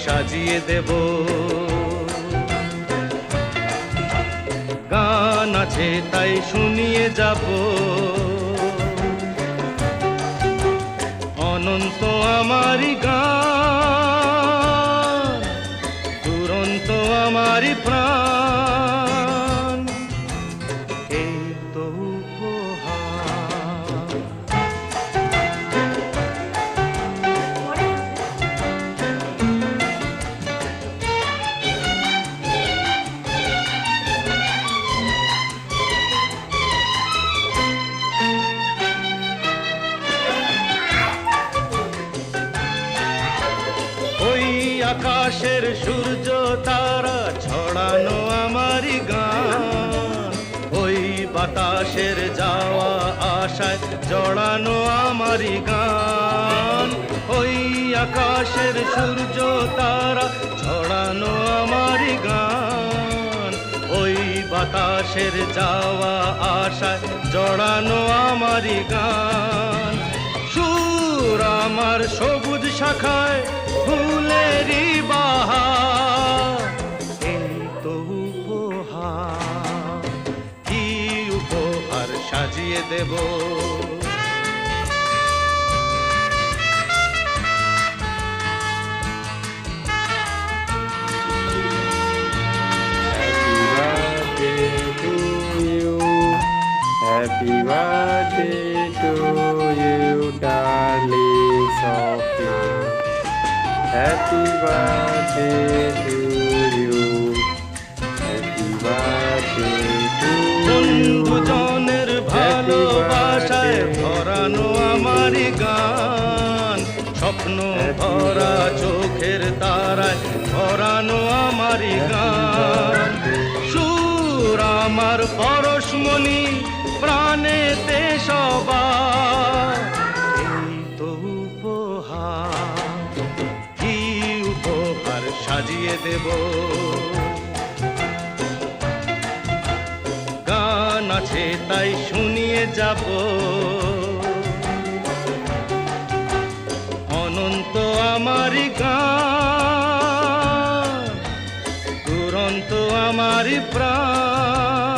সাজিয়ে দেব। গান আছে তাই শুনিয়ে যাব, অনন্ত আমারি গান, দুরন্ত আমারি প্রাণ, এই তো উপহার। আকাশের সূর্য তারা ছড়ানো আমারি গান, ওই বাতাসের যাওয়া আশায় জড়ানো আমারি গান। ওই আকাশের সূর্য তারা ছড়ানো আমারি গান, ওই বাতাসের যাওয়া আশায় জড়ানো আমারি গান। সুর আমার সবুজ শাখায় ফুলেরই বাহার, এই তো উপহার। কি উপহার সাজিয়ে দেব, Happy birthday to you, darling Swapna. Happy birthday to you. Happy birthday to you. বন্ধুজনের ভালোবাসায় ভরানো আমারি গান, স্বপ্ন ভরা চোখের তারায় ভরানো আমারি গান। সুর আমার পরশমণি প্রাণেতে সবার, এই তো উপহার। কি উপহার সাজিয়ে দেব, গান আছে তাই শুনিয়ে যাব, অনন্ত আমারি গান, দুরন্ত আমারি প্রাণ।